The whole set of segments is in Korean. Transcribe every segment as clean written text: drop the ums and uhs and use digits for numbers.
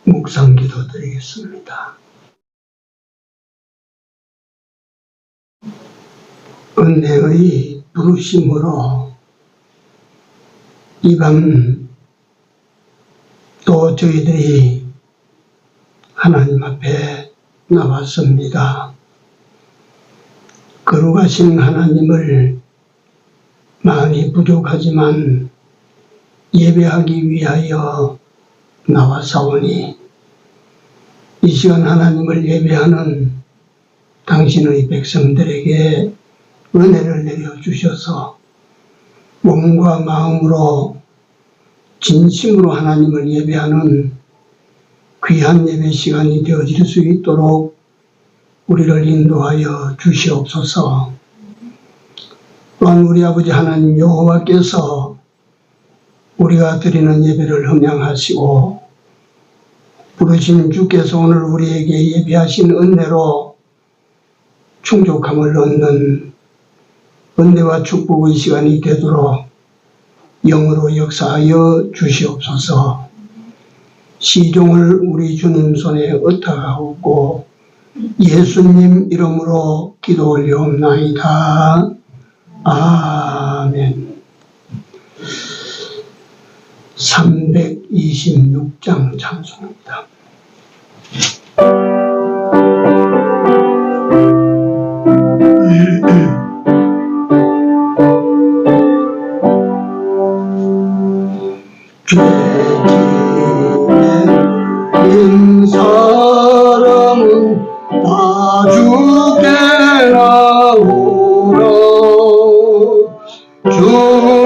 묵상 기도 드리겠습니다. 은혜의 부르심으로 이 밤 또 저희들이 하나님 앞에 나왔습니다. 거룩하신 하나님을 많이 부족하지만 예배하기 위하여 나와사오니 이 시간 하나님을 예배하는 당신의 백성들에게 은혜를 내려주셔서 몸과 마음으로 진심으로 하나님을 예배하는 귀한 예배 시간이 되어질 수 있도록 우리를 인도하여 주시옵소서. 또한 우리 아버지 하나님 여호와께서 우리가 드리는 예배를 흠양하시고 부르신 주께서 오늘 우리에게 예배하신 은혜로 충족함을 얻는 은혜와 축복의 시간이 되도록 영으로 역사하여 주시옵소서. 시종을 우리 주님 손에 의탁하고 예수님 이름으로 기도 올려옵나이다. 아멘. 326장 찬송입니다. 죄진 사람은 다 주께 나오라. 주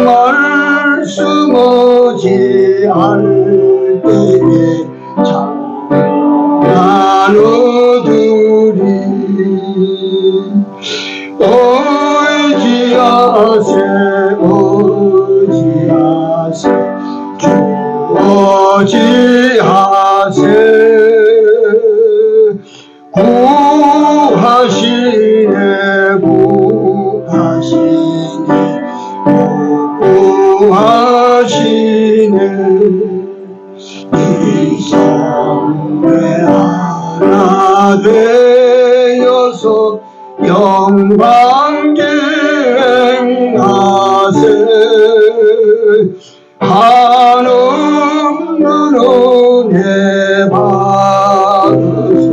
말씀 어지할 때에 참 나누두리. 어지하세 어지하세 주 어지하세 구하시네 구하시네 구하시네. 이 성회 하나 되어서 영광 주행하세. 한없는 은혜 받아서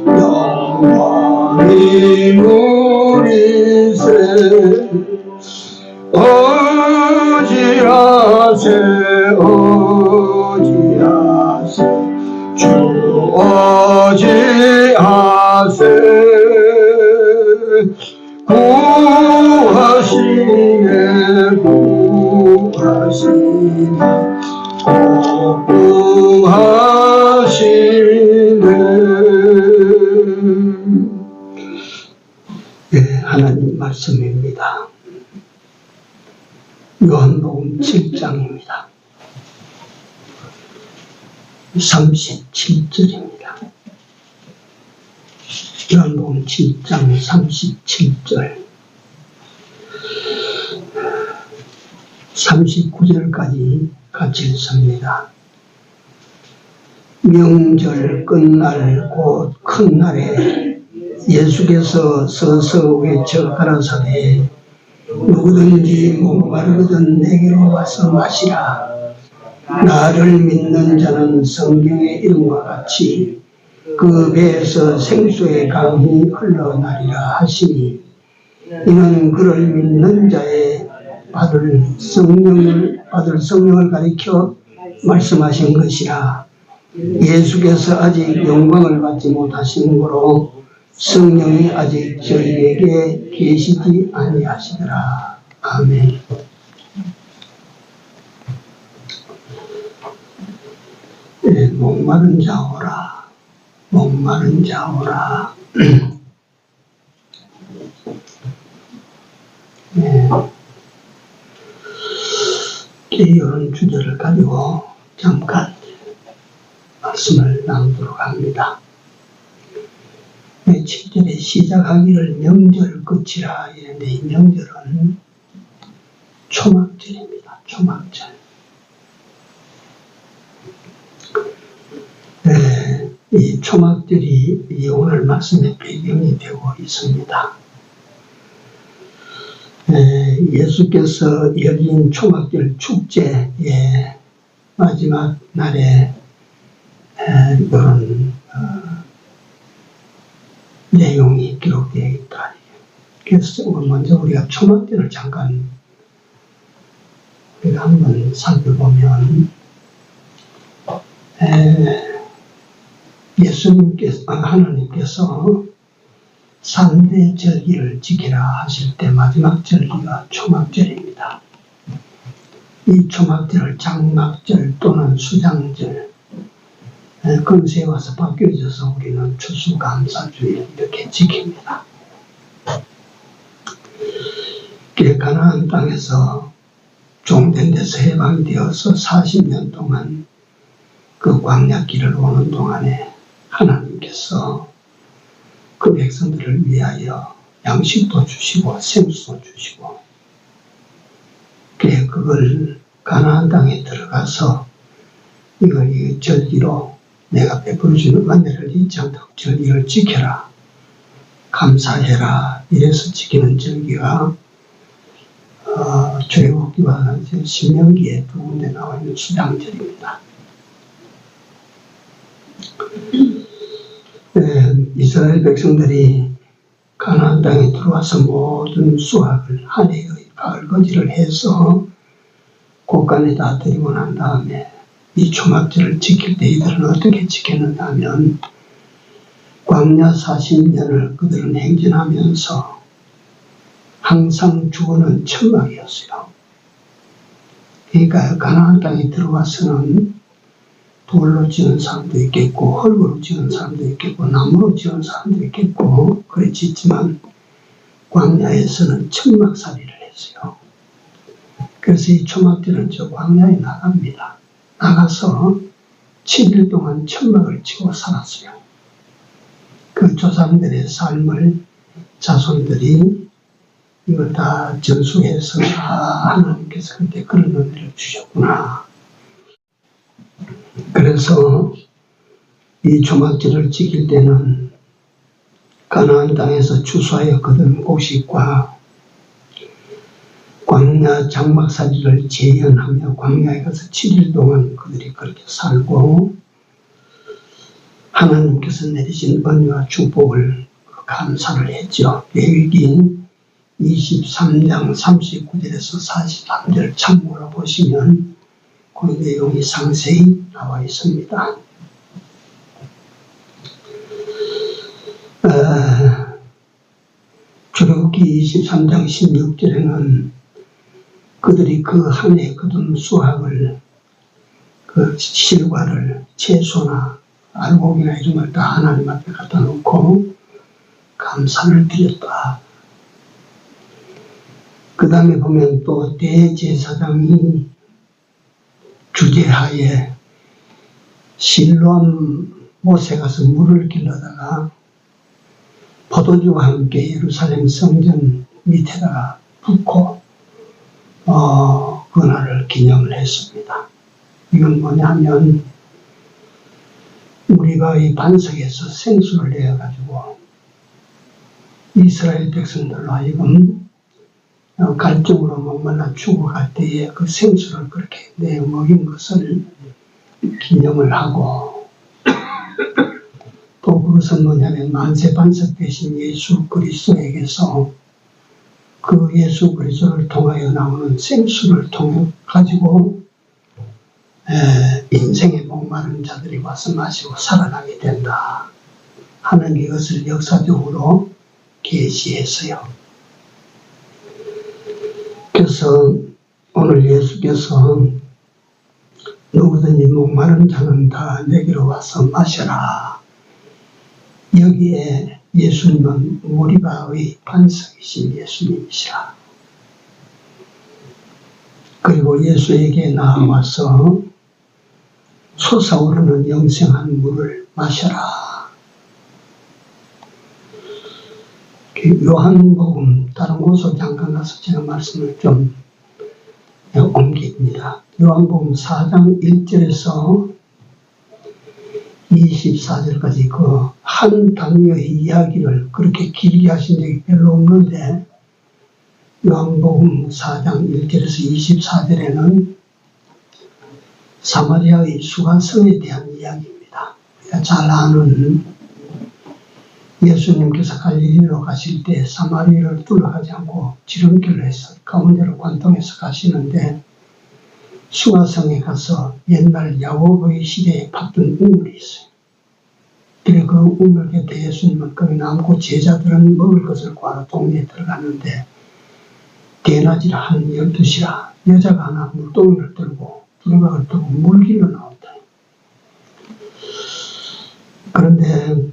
영광이 누리세. 어지하세 어지하세 주 어지하세 구하시네 구하시네 구하시네. 네, 하나님 말씀입니다. 요한복음 7장입니다. 37절입니다. 요한복음 7장 37절 39절까지 같이 읽습니다. 명절 끝날 곧 큰 날에 예수께서 서서 외쳐 가라사대 누구든지 목마르거든 내게로 와서 마시라. 나를 믿는 자는 성경의 이름과 같이 그 배에서 생수의 강이 흘러나리라 하시니 이는 그를 믿는 자의 받을 성령을 가리켜 말씀하신 것이라. 예수께서 아직 영광을 받지 못하시므로 성령이 아직 저희에게 계시지 아니하시더라. 아멘. 네, 목마른 자 오라. 목마른 자 오라. 네. 이런 주제를 가지고 잠깐 말씀을 나누도록 합니다. 7절에 시작하기를 명절 끝이라 이랬는데 이 명절은 초막절입니다. 초막절. 이 초막절이 오늘 말씀의 배경이 되고 있습니다. 예수께서 열린 초막절 축제의 마지막 날에 이런 내용이 기록되어 있다. 그래서 먼저 우리가 초막절을 잠깐 우리가 한번 살펴보면 하나님께서 3대 절기를 지키라 하실 때 마지막 절기가 초막절입니다. 이 초막절을 장막절 또는 수장절 근세에 와서 바뀌어져서 우리는 추수감사주일 이렇게 지킵니다. 가나안 땅에서 종된 데서 해방이 되어서 40년 동안 그 광야길을 오는 동안에 하나님께서 그 백성들을 위하여 양식도 주시고 생수도 주시고 그걸 가나안 땅에 들어가서 이걸 절기로 내가 베풀어주는 은혜를 잊지 않도록 절기를 지켜라, 감사해라, 이래서 지키는 절기가 출애굽기와 신명기에 두 군데 나와 있는 수장절입니다. 이스라엘 백성들이 가나안 땅에 들어와서 모든 수확을 한 해의 가을거지를 해서 곳간에 다 드리고 난 다음에 이 초막절을 지킬 때 이들은 어떻게 지켰는가 하면 광야 40년을 그들은 행진하면서 항상 주어는 천막이었어요. 그러니까 가나안 땅에 들어와서는 돌로 지은 사람도 있겠고 흙으로 지은 사람도 있겠고 나무로 지은 사람도 있겠고 그래 짓지만 광야에서는 천막살이를 했어요. 그래서 이 초막절은 저 광야에 나갑니다. 나가서 7일 동안 천막을 치고 살았어요. 그 조상들의 삶을 자손들이 이걸 다 전수해서 하나님께서 그때 그런 은혜를 주셨구나. 그래서 이 초막절을 지킬 때는 가나안 땅에서 추수하여 거둔 곡식과 광야 장막살이를 재현하며 광야에 가서 7일 동안 그들이 그렇게 살고 하나님께서 내리신 은혜와 축복을 감사를 했죠. 레위기 23장 39절에서 43절 참고로 보시면 그 내용이 상세히 나와 있습니다. 출애굽기 23장 16절에는 그들이 그 한 해 거둔 수확을 그 실과를 채소나 알곡이나 이런 걸 다 하나님 앞에 갖다 놓고 감사를 드렸다. 그 다음에 보면 또 대제사장이 주제하에 실로암 못에 가서 물을 길러다가 포도주와 함께 예루살렘 성전 밑에다가 붓고 그날을 기념을 했습니다. 이건 뭐냐면 우리가 이 반석에서 생수를 내어가지고 이스라엘 백성들로 하여금 갈증으로 목말라 죽어갈 때에 그 생수를 그렇게 내어 먹인 것을 기념을 하고 또 그것은 뭐냐면 만세 반석 대신 예수 그리스도에게서 그 예수 그리스도를 통하여 나오는 생수를 통해 가지고 인생의 목마른 자들이 와서 마시고 살아나게 된다 하는 이것을 역사적으로 계시했어요. 그래서 오늘 예수께서 누구든지 목마른 자는 다 내게로 와서 마셔라. 여기에 예수님은 모리바의 반석이신 예수님이시라. 그리고 예수에게 나와서 솟아오르는 영생한 물을 마셔라. 요한복음 다른 곳으로 잠깐 가서 제가 말씀을 좀 옮깁니다. 요한복음 4장 1절에서 24절까지 그 한 단위의 이야기를 그렇게 길게 하신 적이 별로 없는데 요한복음 4장 1절에서 24절에는 사마리아의 수가성에 대한 이야기입니다. 우리가 잘 아는 예수님께서 갈릴리로 가실 때 사마리아를 둘러가지 않고 지름길을 해서 가운데로 관통해서 가시는데 수가성에 가서 옛날 야고보의 시대에 봤던 우물이 있어요. 그래 그 우물 곁에 예수님은 거기 남고 제자들은 먹을 것을 구하러 동네에 들어갔는데 대낮이라 한 12시라 여자가 하나 물동이를 들고 두루마기를 들고 물길로 나온다. 그런데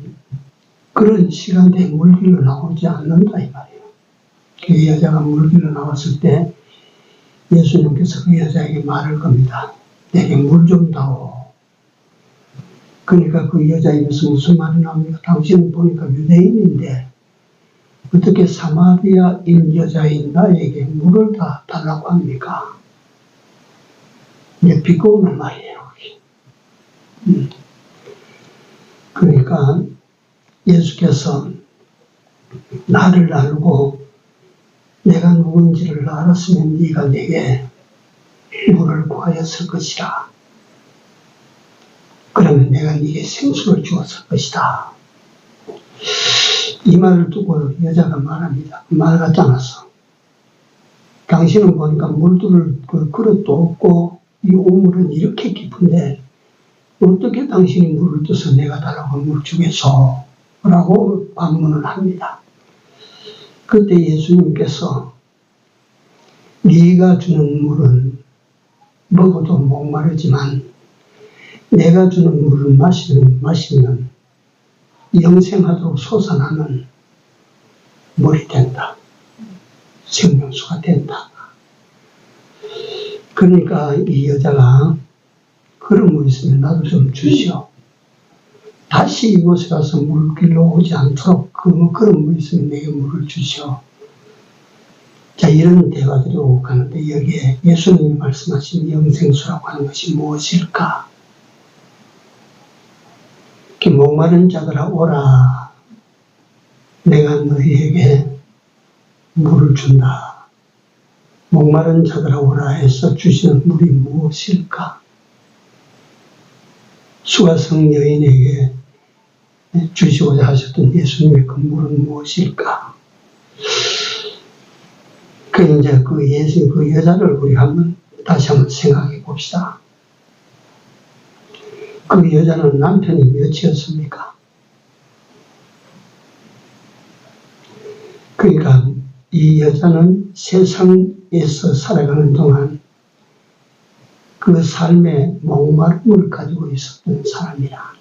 그런 시간대에 물길로 나오지 않는다 이 말이에요. 그 여자가 물길로 나왔을 때 예수님께서 그 여자에게 말을 겁니다. 내게 물 좀 다오. 그러니까 그 여자 입에서 무슨 말이 나옵니까? 당신은 보니까 유대인인데 어떻게 사마리아인 여자인 나에게 물을 다 달라고 합니까? 이게 비꼬는 말이에요. 그러니까 예수께서 나를 알고 내가 누군지를 알았으면 네가 내게 물을 구하였을 것이라. 그러면 내가 네게 생수를 주었을 것이다. 이 말을 두고 여자가 말합니다. 말 같지 않았어. 당신은 보니까 물들을 그 그릇도 없고 이 우물은 이렇게 깊은데 어떻게 당신이 물을 떠서 내가 달라고 물 주겠소? 라고 반문을 합니다. 그때 예수님께서 네가 주는 물은 먹어도 목마르지만 내가 주는 물을 마시면 영생하도록 솟아나는 물이 된다. 생명수가 된다. 그러니까 이 여자가 그런 물 있으면 나도 좀 주시오. 다시 이곳에 가서 물길로 오지 않도록 그런 물 있으면 내게 물을 주시오. 자, 이런 대화들이 오고 가는데 여기에 예수님이 말씀하신 영생수라고 하는 것이 무엇일까? 목마른 자들아 오라. 내가 너희에게 물을 준다. 목마른 자들아 오라 해서 주시는 물이 무엇일까? 수가성 여인에게 주시고자 하셨던 예수님의 그 물은 무엇일까? 이제 그 여자를 우리 다시 한번 생각해 봅시다. 그 여자는 남편이 몇이었습니까? 그러니까 이 여자는 세상에서 살아가는 동안 그 삶의 목마름을 가지고 있었던 사람이라.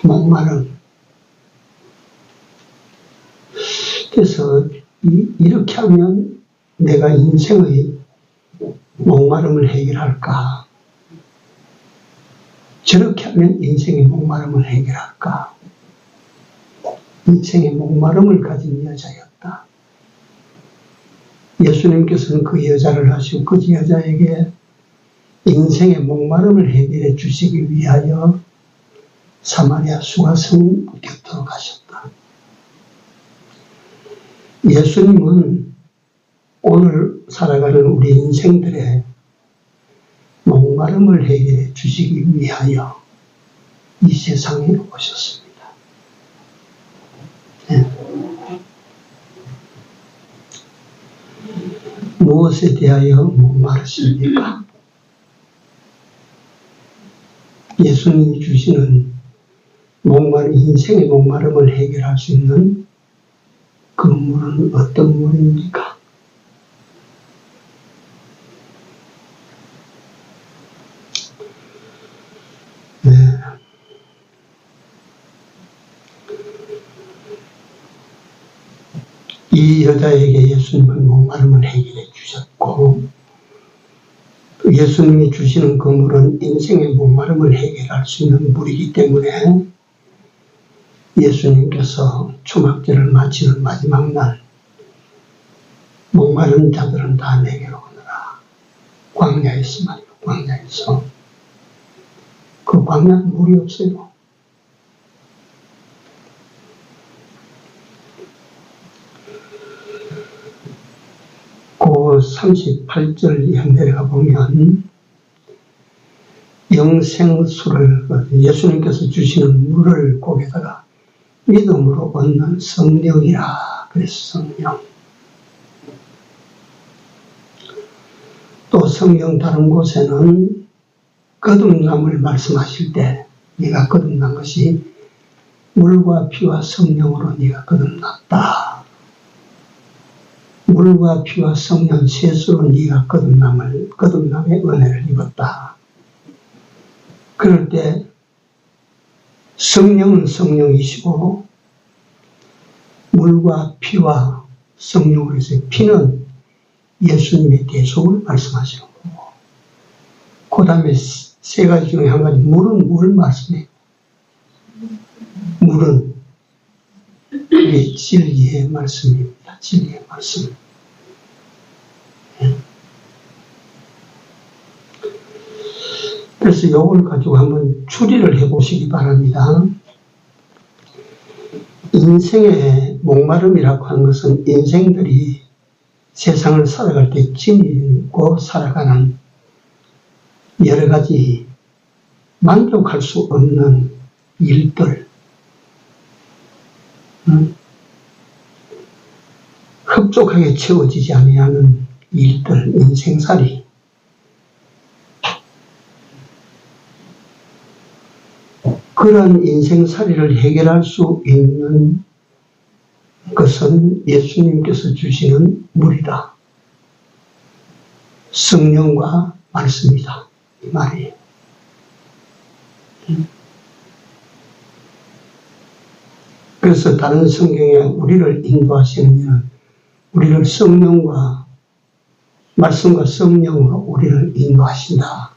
목마름. 그래서 이렇게 하면 내가 인생의 목마름을 해결할까? 저렇게 하면 인생의 목마름을 해결할까? 인생의 목마름을 가진 여자였다. 예수님께서는 그 여자를 하시고 그 여자에게 인생의 목마름을 해결해 주시기 위하여 사마리아 수가성 곁으로 가셨다. 예수님은 오늘 살아가는 우리 인생들의 목마름을 해결해 주시기 위하여 이 세상에 오셨습니다. 네. 무엇에 대하여 목마르십니까? 예수님이 주시는 인생의 목마름을 해결할 수 있는 그 물은 어떤 물입니까? 네. 이 여자에게 예수님은 목마름을 해결해 주셨고 예수님이 주시는 그 물은 인생의 목마름을 해결할 수 있는 물이기 때문에 예수님께서 초막절을 마치는 마지막 날 목마른 자들은 다 내게로 오너라. 광야에서 말이요. 광야에서 그 광야는 물이 없어요. 그 38절 내려가 보면 영생수를 예수님께서 주시는 물을 거기다가 믿음으로 얻는 성령이라 그래서 성령. 또 성경 다른 곳에는 거듭남을 말씀하실 때 네가 거듭난 것이 물과 피와 성령으로 네가 거듭났다. 물과 피와 성령 셋으로 네가 거듭남의 은혜를 입었다. 그럴 때 성령은 성령이시고 물과 피와 성령으로 해서 피는 예수님의 대속을 말씀하시는 거고 그 다음에 세 가지 중에 한 가지 물은 뭘 말씀해요? 물은 그게 진리의 말씀입니다. 진리의 말씀. 그래서 이걸 가지고 한번 추리를 해보시기 바랍니다. 인생의 목마름이라고 하는 것은 인생들이 세상을 살아갈 때 지니고 살아가는 여러 가지 만족할 수 없는 일들, 흡족하게 채워지지 아니하는 일들, 인생살이 그런 인생살이를 해결할 수 있는 것은 예수님께서 주시는 물이다. 성령과 말씀이다. 이 말이에요. 그래서 다른 성경에 우리를 인도하시는 이는 우리를 성령과 말씀과 성령으로 우리를 인도하신다.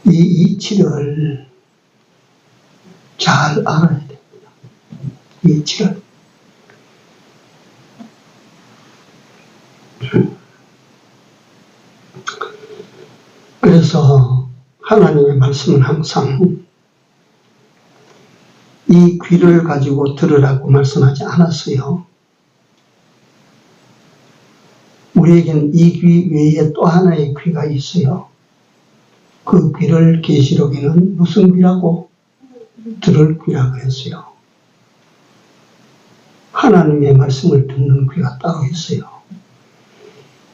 이 이치를 잘 알아야 됩니다. 이 이치를. 그래서 하나님의 말씀은 항상 이 귀를 가지고 들으라고 말씀하지 않았어요. 우리에게는 이 귀 외에 또 하나의 귀가 있어요. 그 귀를 계시록에는 무슨 귀라고? 들을 귀라고 했어요. 하나님의 말씀을 듣는 귀가 따로 있어요.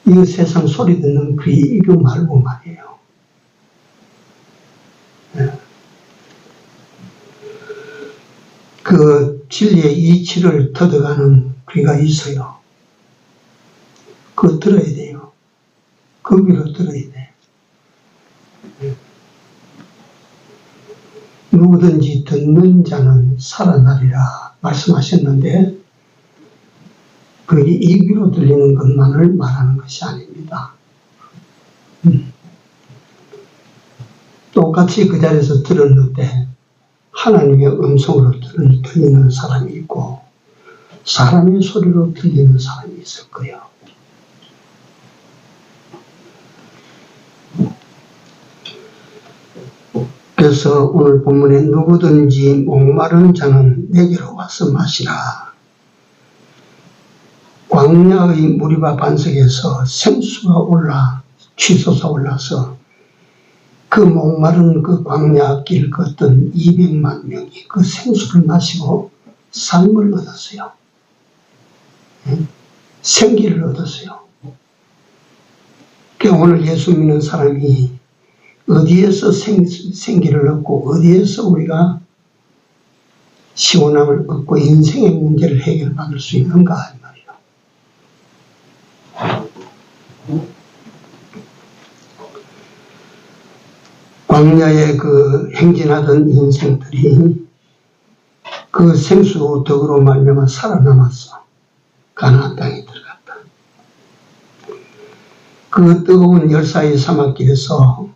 이 세상 소리 듣는 귀 이거 말고 말이에요. 그 진리의 이치를 터득하는 귀가 있어요. 그거 들어야 돼요. 그 귀로 들어야 돼요. 누구든지 듣는 자는 살아나리라 말씀하셨는데 그게 이 귀로 들리는 것만을 말하는 것이 아닙니다. 똑같이 그 자리에서 들었는데 하나님의 음성으로 들리는 사람이 있고 사람의 소리로 들리는 사람이 있을 거예요. 그래서 오늘 본문에 누구든지 목마른 자는 내게로 와서 마시라. 광야의 무리바 반석에서 생수가 치솟아 올라서 그 목마른 그 광야 길 걷던 200만 명이 그 생수를 마시고 삶을 얻었어요. 생기를 얻었어요. 그러니까 오늘 예수 믿는 사람이 어디에서 생기를 얻고 어디에서 우리가 시원함을 얻고 인생의 문제를 해결받을 수 있는가 이 말이에요. 광야에 그 행진하던 인생들이 그 생수 덕으로 말미암아 살아남았어. 가나안 땅에 들어갔다. 그 뜨거운 열사의 사막길에서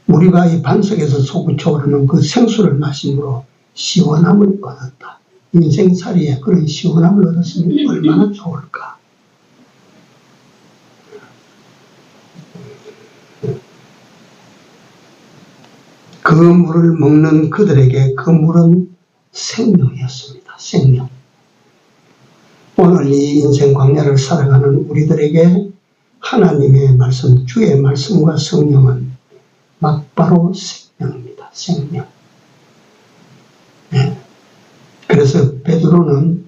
우리가 이 반석에서 솟구쳐 오르는 그 생수를 마심으로 시원함을 얻었다. 인생살이에 그런 시원함을 얻었으면 얼마나 좋을까. 물을 먹는 그들에게 그 물은 생명이었습니다. 생명. 오늘 이 인생 광야를 살아가는 우리들에게 하나님의 말씀, 주의 말씀과 성령은 막바로 생명입니다. 생명. 네. 그래서 베드로는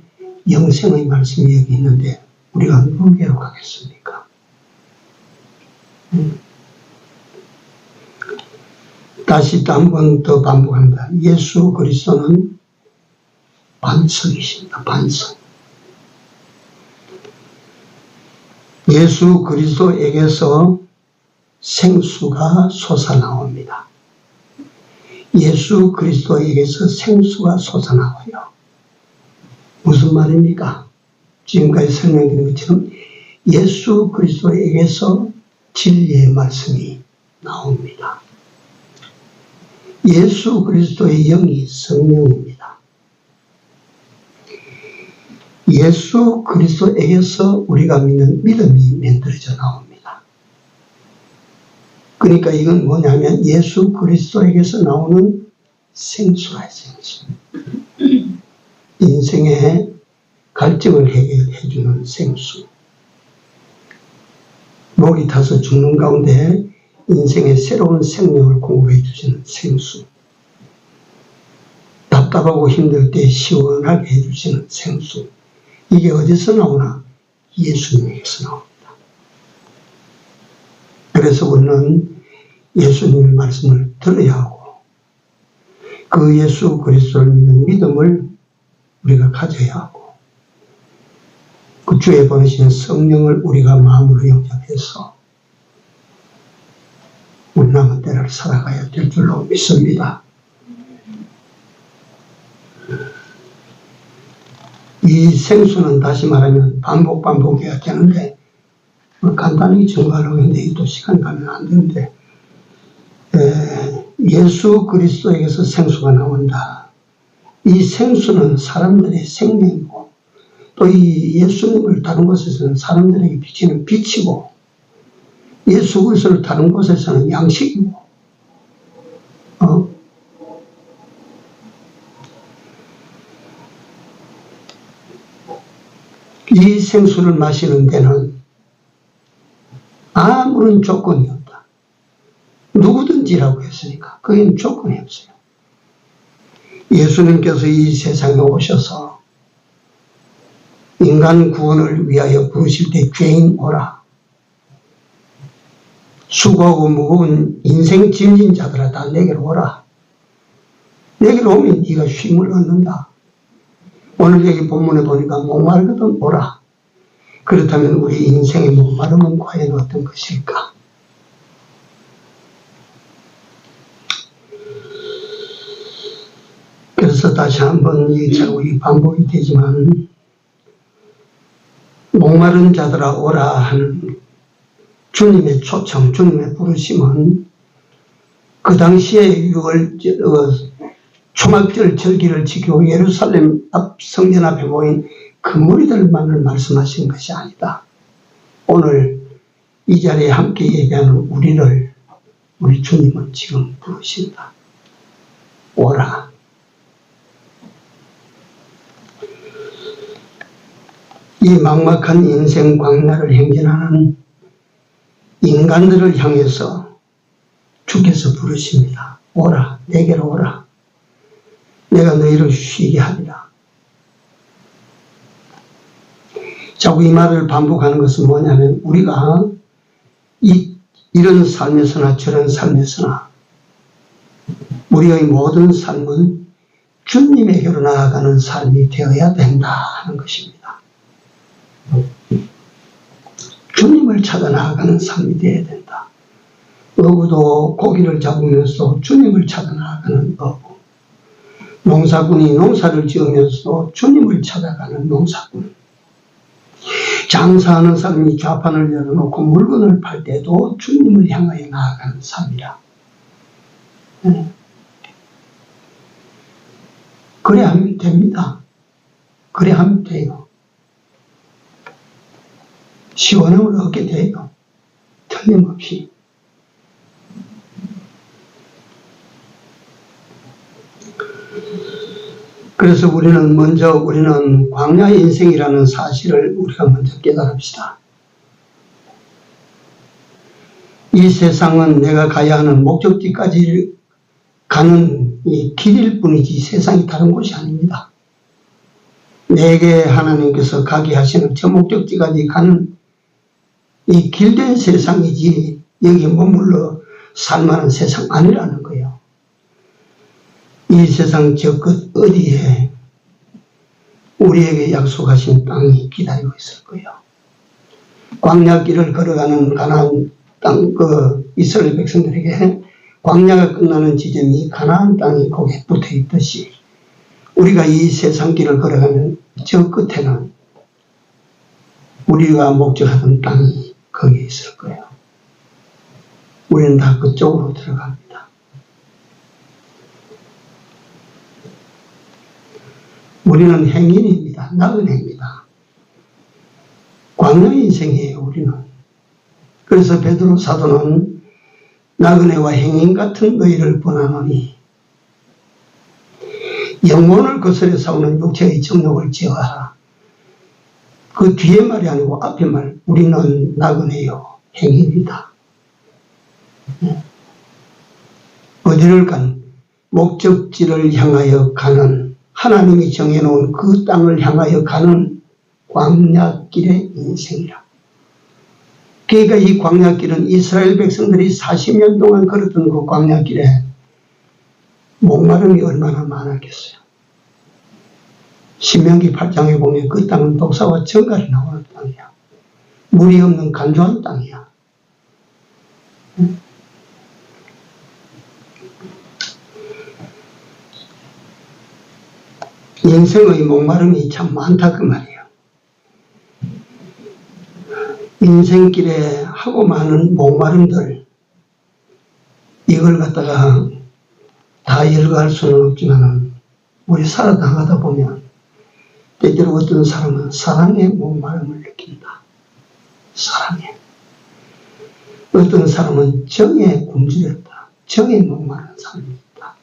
영생의 말씀이 여기 있는데 우리가 누구에게로 가겠습니까? 다시 또 한 번 더 반복합니다. 예수 그리스도는 반석이십니다. 반석. 예수 그리스도에게서 생수가 솟아나옵니다. 예수 그리스도에게서 생수가 솟아나와요. 무슨 말입니까? 지금까지 설명드린 것처럼 예수 그리스도에게서 진리의 말씀이 나옵니다. 예수 그리스도의 영이 성령입니다. 예수 그리스도에게서 우리가 믿는 믿음이 만들어져 나옵니다. 그러니까 이건 뭐냐면 예수 그리스도에게서 나오는 생수라 생수. 인생의 갈증을 해결해주는 생수. 목이 타서 죽는 가운데 인생의 새로운 생명을 공급해 주시는 생수. 답답하고 힘들 때 시원하게 해주시는 생수. 이게 어디서 나오나? 예수님에게서 나옵니다. 그래서 우리는 예수님의 말씀을 들어야 하고 그 예수 그리스도를 믿는 믿음을 우리가 가져야 하고 그 주에 보내신 성령을 우리가 마음으로 영접해서 우리 남은 때를 살아가야 될 줄로 믿습니다. 이 생수는 다시 말하면 반복해야 되는데 간단히 증거하려고 했는데 또 시간 가면 안 되는데 예수 그리스도에게서 생수가 나온다. 이 생수는 사람들의 생명이고 또 이 예수님을 다른 곳에서는 사람들에게 비치는 빛이고 예수 그리스도를 다른 곳에서는 양식이고 이 생수를 마시는 데는 아무런 조건이 없다. 누구든지라고 했으니까 거기는 조건이 없어요. 예수님께서 이 세상에 오셔서 인간 구원을 위하여 부르실 때 죄인 오라. 수고하고 무거운 인생 짐진 자들아 다 내게로 오라. 내게로 오면 네가 쉼을 얻는다. 오늘 여기 본문에 보니까 목마르거든 오라. 그렇다면 우리 인생의 목마름은 과연 어떤 것일까? 그래서 다시 한번 자꾸 반복이 되지만 목마른 자들아 오라 하는 주님의 초청, 주님의 부르심은 그 당시에 초막절 절기를 지키고 예루살렘 앞 성전 앞에 모인 그 무리들만을 말씀하신 것이 아니다. 오늘 이 자리에 함께 예배하는 우리를 우리 주님은 지금 부르신다. 오라. 이 막막한 인생 광야를 행진하는 인간들을 향해서 주께서 부르십니다. 오라, 내게로 오라. 내가 너희를 쉬게 하리라. 자꾸 이 말을 반복하는 것은 뭐냐면 우리가 이런 삶에서나 저런 삶에서나 우리의 모든 삶은 주님에게로 나아가는 삶이 되어야 된다 하는 것입니다. 주님을 찾아 나아가는 삶이 되어야 된다. 어부도 고기를 잡으면서 주님을 찾아 나아가는 어부. 농사꾼이 농사를 지으면서 주님을 찾아가는 농사꾼. 장사하는 사람이 좌판을 열어놓고 물건을 팔 때도 주님을 향하여 나아가는 삶이라. 그래 하면 됩니다. 그래 하면 돼요. 시원함을 얻게 돼요. 틀림없이. 그래서 우리는 광야의 인생이라는 사실을 우리가 먼저 깨달읍시다. 이 세상은 내가 가야 하는 목적지까지 가는 이 길일 뿐이지 세상이 다른 곳이 아닙니다. 내게 하나님께서 가게 하시는 저 목적지까지 가는 이 길된 세상이지 여기 머물러 살만한 세상 아니라는 거예요. 이 세상 저 끝 어디에 우리에게 약속하신 땅이 기다리고 있을 거예요. 광야길을 걸어가는 가나안 땅, 이스라엘 백성들에게 광야가 끝나는 지점이 가나안 땅이 거기에 붙어 있듯이 우리가 이 세상 길을 걸어가는 저 끝에는 우리가 목적하던 땅이 거기에 있을 거예요. 우리는 다 그쪽으로 들어갑니다. 우리는 행인입니다. 나그네입니다. 광야 인생이에요, 우리는. 그래서 베드로 사도는 나그네와 행인 같은 너희를 권하노니 영혼을 거스려 싸우는 육체의 정욕을 제어하라. 그 뒤에 말이 아니고 앞에 말, 우리는 나그네요, 행인이다. 어디를 간 목적지를 향하여 가는 하나님이 정해놓은 그 땅을 향하여 가는 광야길의 인생이라. 그러니까 이 광야길은 이스라엘 백성들이 40년 동안 걸었던 그 광야길에 목마름이 얼마나 많았겠어요. 신명기 8장에 보면 그 땅은 독사와 정갈이 나오는 땅이야. 물이 없는 간조한 땅이야. 인생의 목마름이 참 많다 그 말이에요. 인생길에 하고 많은 목마름들, 이걸 갖다가 다 열거할 수는 없지만 우리 살아나가다 보면 때때로 어떤 사람은 사랑의 목마름을 느낀다. 사랑에. 어떤 사람은 정에 굶주렸다. 정에 목마른 사람이 있다.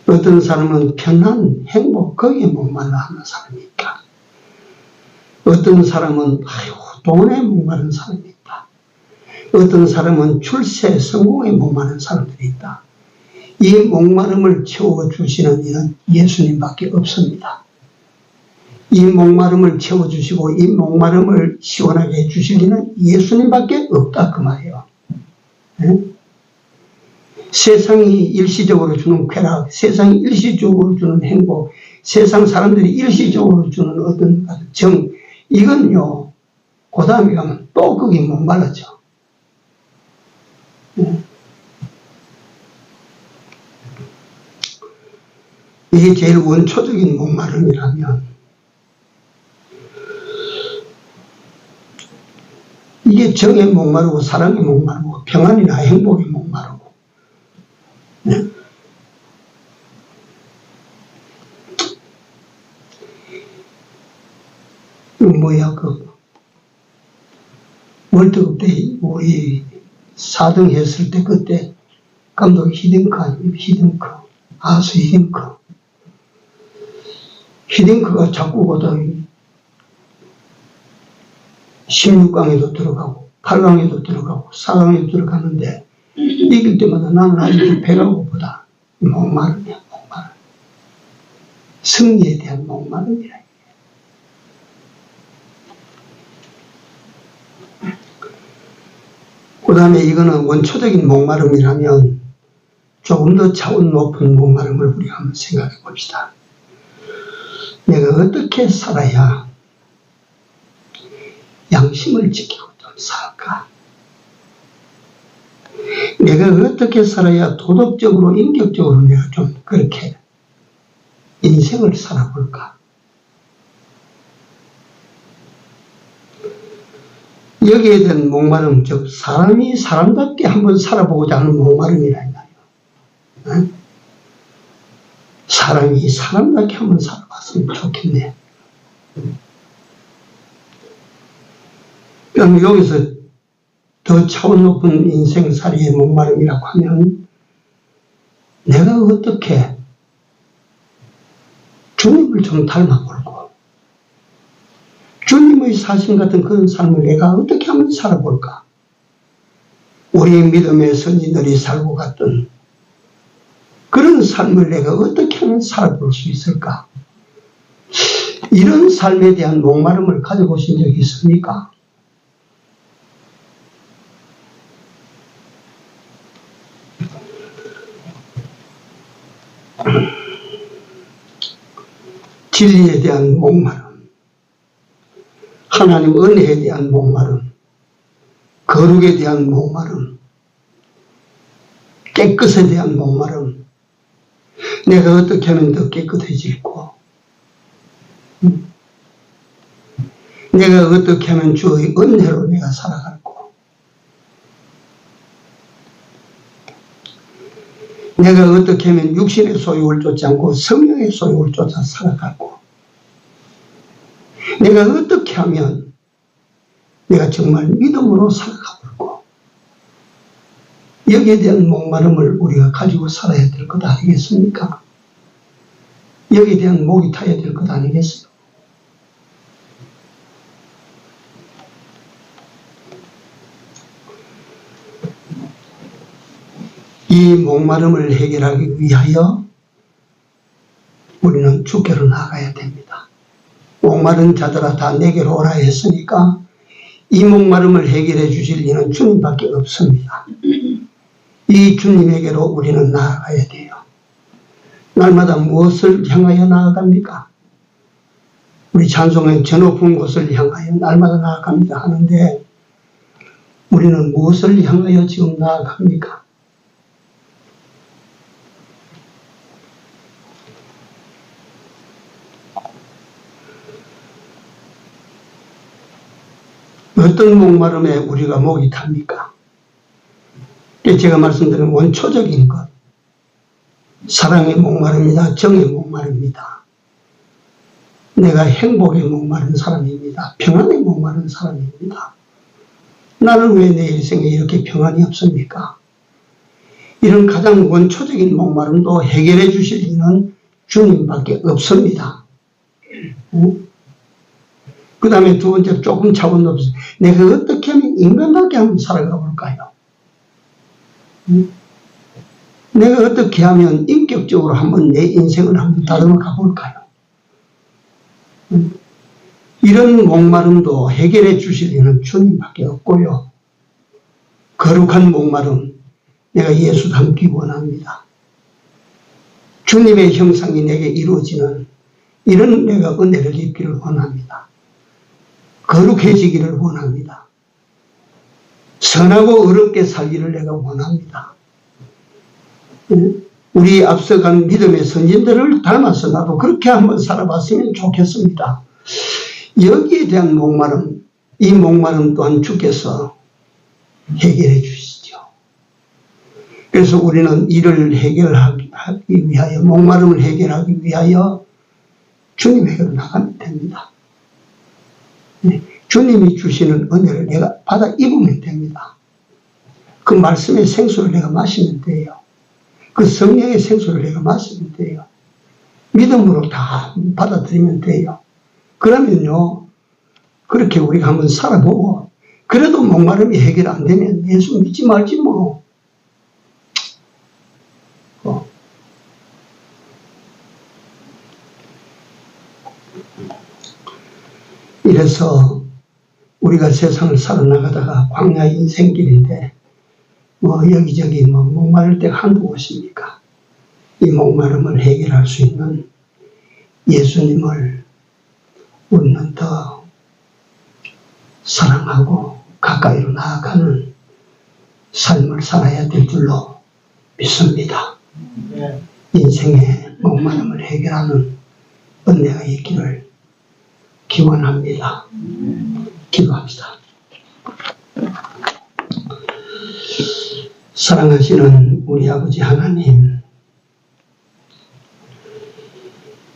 어떤 사람은 편안, 행복, 거기에 목말라 하는 사람이 있다. 어떤 사람은 돈에 목마른 사람이 있다. 어떤 사람은 출세, 성공에 목마른 사람들이 있다. 이 목마름을 채워주시는 이는 예수님밖에 없습니다. 이 목마름을 채워주시고 이 목마름을 시원하게 해주실 이는 예수님밖에 없다 그 말이에요. 네? 세상이 일시적으로 주는 쾌락, 세상이 일시적으로 주는 행복, 세상 사람들이 일시적으로 주는 어떤 정, 이건요, 그 다음에 가면 또 거기 목말라져. 이게 제일 원초적인 목마름이라면, 이게 정에 목마르고 사랑에 목마르고 평안이나 행복에 목마르고, 네? 월드컵 때 우리 4등 했을 때 그때 감독 히딩크 아닙니까? 히딩크. 아수 히딩크. 히딩크가 자꾸 거다 16강에도 들어가고 8강에도 들어가고 4강에도 들어가는데 이길 때마다 나는 아직도 배가 고프다. 목마름이야, 목마름. 승리에 대한 목마름이라. 그 다음에 이거는 원초적인 목마름이라면 조금 더 차원 높은 목마름을 우리가 한번 생각해 봅시다. 내가 어떻게 살아야 양심을 지키고 좀 살까? 내가 어떻게 살아야 도덕적으로, 인격적으로 내가 좀 그렇게 인생을 살아볼까? 여기에 대한 목마름, 즉 사람이 사람답게 한번 살아보고자 하는 목마름이라 이 말이에요. 응? 사람이 사람답게 한번 살아봤으면 좋겠네. 그럼 여기서 더 차원 높은 인생살이의 목마름이라고 하면 내가 어떻게 주님을 좀 닮아볼고 주님의 사심 같은 그런 삶을 내가 어떻게 하면 살아볼까? 우리 믿음의 선진들이 살고 갔던 그런 삶을 내가 어떻게 하면 살아볼 수 있을까? 이런 삶에 대한 목마름을 가져보신 적이 있습니까? 진리에 대한 목마름, 하나님 은혜에 대한 목마름, 거룩에 대한 목마름, 깨끗에 대한 목마름, 내가 어떻게 하면 더 깨끗해질고, 내가 어떻게 하면 주의 은혜로 내가 살아갈고, 내가 어떻게 하면 육신의 소욕을 쫓지 않고 성령의 소욕을 쫓아 살아가고, 내가 어떻게 하면 내가 정말 믿음으로 살아가고, 여기에 대한 목마름을 우리가 가지고 살아야 될 것 아니겠습니까? 여기에 대한 목이 타야 될 것 아니겠어요? 이 목마름을 해결하기 위하여 우리는 주께로 나가야 됩니다. 목마른 자들아 다 내게로 오라 했으니까 이 목마름을 해결해 주실 이는 주님밖에 없습니다. 이 주님에게로 우리는 나아가야 돼요. 날마다 무엇을 향하여 나아갑니까? 우리 찬송은 저 높은 곳을 향하여 날마다 나아갑니다 하는데 우리는 무엇을 향하여 지금 나아갑니까? 어떤 목마름에 우리가 목이 탑니까? 제가 말씀드린 원초적인 것, 사랑의 목마름이다, 정의 목마름이다. 내가 행복에 목마른 사람입니다. 평안에 목마른 사람입니다. 나는 왜 내 일생에 이렇게 평안이 없습니까? 이런 가장 원초적인 목마름도 해결해 주실 이는 주님밖에 없습니다. 그 다음에 두 번째 조금 차원 높이 내가 어떻게 하면 인간답게 한번 살아가 볼까요? 내가 어떻게 하면 인격적으로 한번 내 인생을 한번 다듬어 가볼까요? 이런 목마름도 해결해 주실 이는 주님밖에 없고요. 거룩한 목마름, 내가 예수 닮기 원합니다. 주님의 형상이 내게 이루어지는 이런 내가 은혜를 입기를 원합니다. 거룩해지기를 원합니다. 선하고 어렵게 살기를 내가 원합니다. 우리 앞서간 믿음의 선진들을 닮아서 나도 그렇게 한번 살아봤으면 좋겠습니다. 여기에 대한 목마름, 이 목마름 또한 주께서 해결해 주시죠. 그래서 우리는 이를 해결하기 위하여, 목마름을 해결하기 위하여 주님에게로 나가면 됩니다. 주님이 주시는 은혜를 내가 받아 입으면 됩니다. 그 말씀의 생수를 내가 마시면 돼요. 그 성령의 생수를 내가 마시면 돼요. 믿음으로 다 받아들이면 돼요. 그러면요, 그렇게 우리가 한번 살아보고, 그래도 목마름이 해결 안 되면 예수 믿지 말지 뭐. 이래서 우리가 세상을 살아나가다가 광야 인생길인데 여기저기 목마를 때가 한두 곳입니까? 이 목마름을 해결할 수 있는 예수님을 우리는 더 사랑하고 가까이로 나아가는 삶을 살아야 될 줄로 믿습니다. 인생의 목마름을 해결하는 은혜가 있기를 기원합니다. 기도합시다. 사랑하시는 우리 아버지 하나님,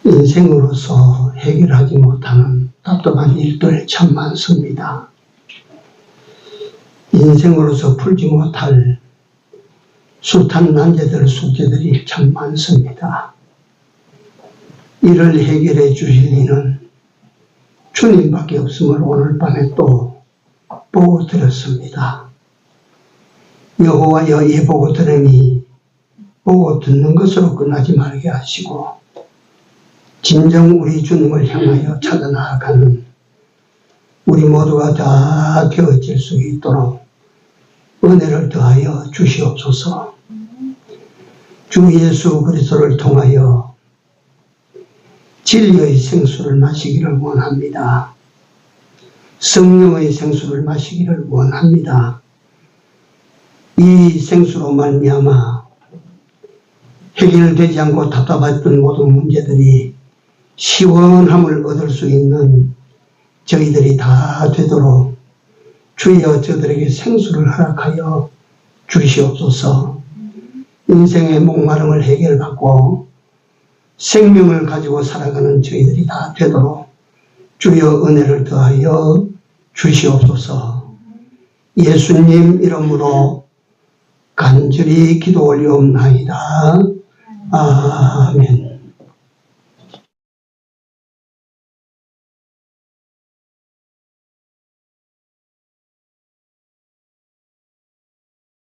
인생으로서 해결하지 못하는 답답한 일들 참 많습니다. 인생으로서 풀지 못할 숱한 난제들, 숙제들이 참 많습니다. 이를 해결해 주실 이는 주님밖에 없음을 오늘 밤에 또 보고 들었습니다. 여호와여 예 보고 들으니 보고 듣는 것으로 끝나지 말게 하시고 진정 우리 주님을 향하여 찾아나가는 우리 모두가 다 되어질 수 있도록 은혜를 더하여 주시옵소서. 주 예수 그리스도를 통하여 진리의 생수를 마시기를 원합니다. 성령의 생수를 마시기를 원합니다. 이 생수로 말미암아 해결되지 않고 답답했던 모든 문제들이 시원함을 얻을 수 있는 저희들이 다 되도록 주여 저들에게 생수를 허락하여 주시옵소서. 인생의 목마름을 해결받고 생명을 가지고 살아가는 저희들이 다 되도록 주여 은혜를 더하여 주시옵소서. 예수님 이름으로 간절히 기도 올리옵나이다. 아멘.